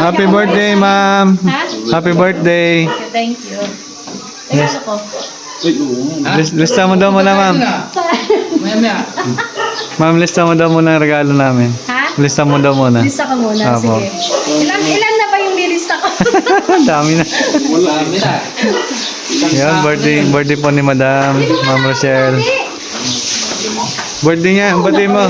Happy birthday, ma'am. Ha? Happy birthday. Thank you. Ayos ako. Lista mo daw muna, ma'am. Maya. Ma'am, lista mo daw muna ang regalo namin. Ha? Lista mo daw muna. Lista ka muna, Apo. sige. Ilan na ba yung nilista ko? Dami na. Dami na. Yan, birthday po ni Madam, Ma'am Rochelle. Birthday niya, birthday mo.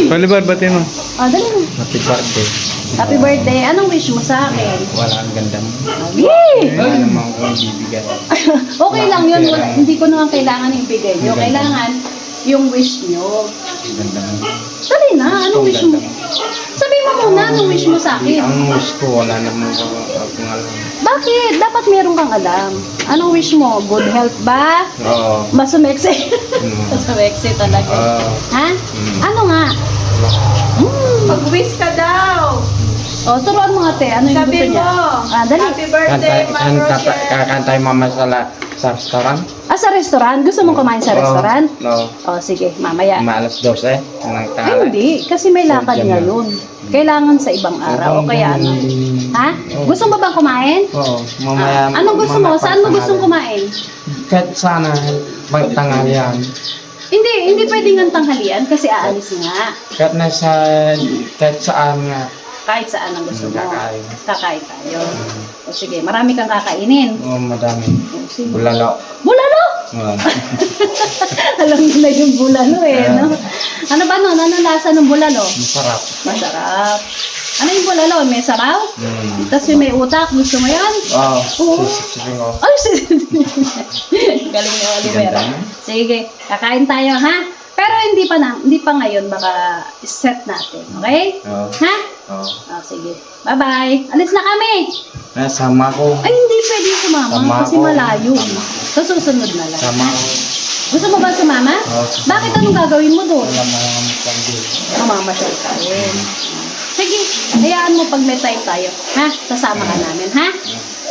Oliver, birthday mo. Ah, dali mo. Happy birthday. Happy birthday. Anong wish mo sa akin? Wala ang ganda mo. Yay! Wala naman kong bibigyan. Okay lang yun. Hindi ko naman kailangan ibigay nyo. Kailangan yung wish nyo. Ang ganda mo. Dali na. Anong wish mo? Sabi mo muna anong wish mo sa akin. Ang wish ko, wala naman akong alam. Bakit? Dapat meron kang alam. Anong wish mo? Good health ba? Oo. Masumeksi? Masumeksi talaga. Ha? Ano nga? Mag-wish ka daw. O, turuan mo ate. Ano yung gusto Sabi niya? mo. Ah, dali. Happy birthday, Ma'am Rochelle. Kakantay mama sa restaurant? Ah, sa restaurant? Gusto mong kumain sa restaurant? Oo. O, sige. Mamaya. Maalas 12 ng Ay, tanghali. hindi. Kasi may lakad ngayon. Kailangan sa ibang araw. O kaya ano? Ha? Gusto mo bang kumain? Oo. Mamaya. Anong gusto mo? Saan mo gustong kumain? Kahit sana, pagtanghalian. Hindi pwedeng ang tanghalian kasi aalis nga. Kahit saan nga. Kahit saan ang gusto mo. Kakain. Kakain tayo. O sige, marami kang kakainin. Oo, madami. O, sige. Bulalo. Bulalo! Oo. Alam nila yung bulalo no? Ano ba nun? Anong lasa ng bulalo? Masarap. Masarap. Ano yung bulalo? May sabaw? Tapos yung may utak. Gusto mo yan? Oo. Oo. Sisipin ko. Ay, galing ni Oliver. Ganda na. Sige, kakain tayo, ha? Pero hindi pa ngayon, baka set natin, okay? Oo. Ha? Oo. Ah, sige. Bye-bye. Alis na kami. Sama ko. Ay, hindi pwede sumama Sama kasi ako. malayo. Sa susunod na lang. Sama ko. Gusto mo ba sumama? Oo. Bakit anong gagawin mo doon? Wala mga pagdil. Mamamasyal ka rin. Sige, hayaan mo pag may time tayo. Ha? Sasama ka namin, ha?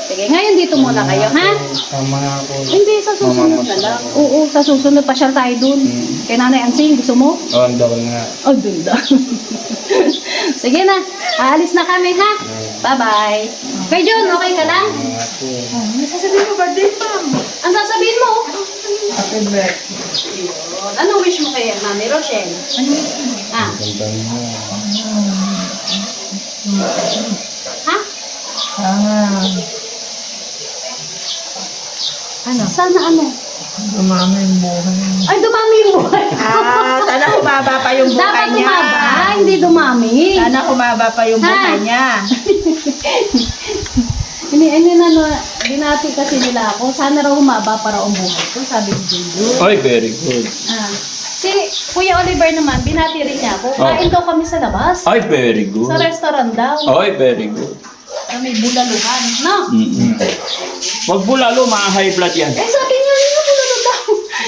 Sige, ngayon dito muna kayo, ha? Sama ako. Hindi, sa susunod na lang. Oo, sa susunod pasyal tayo dun. Kay Nanay Ansing, gusto mo? Oo, doon nga. Oh, dun daw. Sige na, aalis na kami, ha? Bye-bye. Kay John, okay ka lang? Ako. May sasabihin mo birthday, Ma'am. Ang sasabihin mo? Happy birthday. Anong wish mo kay Mami Rochelle? Ah, Ganda mo. ha? Ano? Sana ano? Dumami yung buhay. Ay, dumami yung buhay. Sana humaba pa yung buhay Dapat niya. tumaba, hindi dumami. Sana humaba pa yung buhay Ha? niya. Binati kasi nila ako. Sana raw humaba para ang buhay ko, sabi ni Junjo. Ay, very good. Ah. Si Kuya Oliver naman, binati rin niya ako. Oh. Kain daw kami sa labas. Ay, very good. Sa restaurant daw. Ay, very good. Na may bulaluhan. No? Wag bulalo, mga high blood yan. Eh, sabi niya, yung bulalo daw.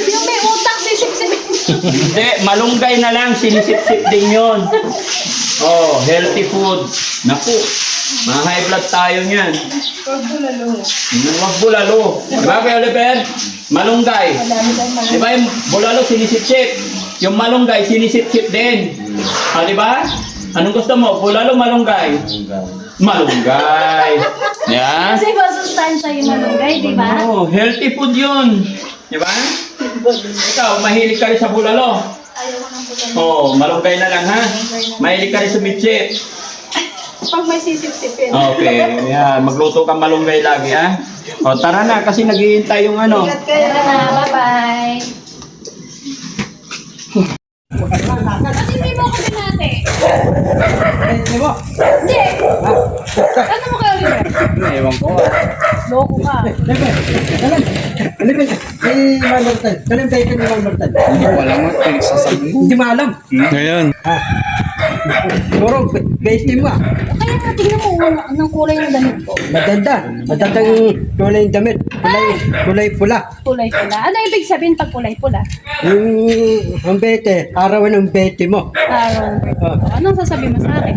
Yung may utak, sisip-sipin. Hindi, malunggay na lang, sinisip-sip din yun. Oh, healthy food. Naku, mga high blood tayo niyan. Wag bulalo. Diba, Kuya Oliver? Malunggay. Diba yung bulalo, sinisip-sip. Yung malunggay, sinisip-sip din. Ah, diba? Anong gusto mo? Bulalo, malunggay? Malunggay. Yan. Kasi masustansya yung malunggay, di ba? Oh, healthy food yun. Di ba? Ikaw, mahilig ka rin sa bulalo. Ayaw ko ng bulalo. Oo, malunggay na lang ha. Mahilig ka rin sa mitsip. Pag may sisip-sipin. Okay, yan. Magluto ka malunggay lagi ha. O, tara na kasi naghihintay yung ano. Ingat kayo. Tara na, bye-bye. Ba't hindi mo ako binate? Hindi mo. Hindi. Ano mo kayo, Oliver? Ewan ko. Loko ka. Kalim tayo ni Malmartan. Wala mo, pinagsasabi. Hindi mo alam. Ngayon. Puro, base mo ah. Kaya nga, tingnan mo ng kulay ng damit ko. Magandang kulay ng damit. Kulay pula. Kulay pula. Ano ibig sabihin pag kulay pula? Ang bete, arawan ng bete mo. Parang, anong sasabihin mo sa akin?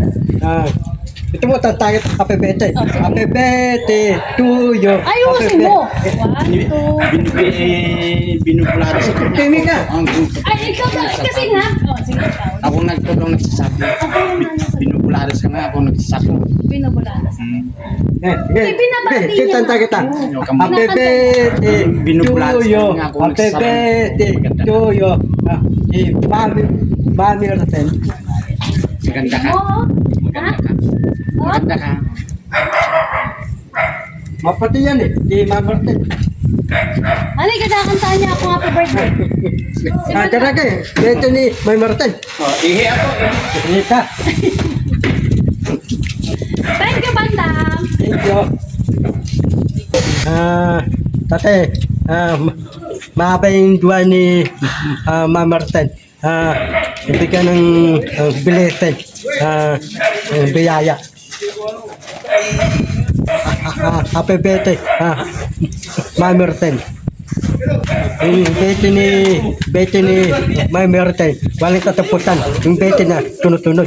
Ito mo, tayo happy birthday. Oh, sige. Happy birthday to you. Ayusin mo. 1, 2. Binubulado sa Kimi ka. Ay, ikaw ba? Kasi nga. Oh, sige, ikaw. Ako nagtulong nagsasabi. Binubulado ka nga ako nagsasabi. Binabulala sa Sige, binabati sige, niya tanta kita. Huwag kang Happy birthday Binubulado to you. nga ako Happy nagsasabi. birthday to you. Mami Rosen. Maganda ka. Oo. Ha? Oh? Maganda ka. Mapati yan eh. Di Mami Rosen. Halika, kakantahan niya ako happy birthday. Talaga eh. Birthday ni Mami Rosen. Ihi ako. Hindi ka. Thank you, Bandam. Thank you. Tate, mahaba yung duwa ni Mama Rosen. Ibigyan ng bilete, biyaya. Happy birthday, Mama Rosen. Yung bete ni Mama Rosen, walang katapusan. Yung bete na tunod-tunod.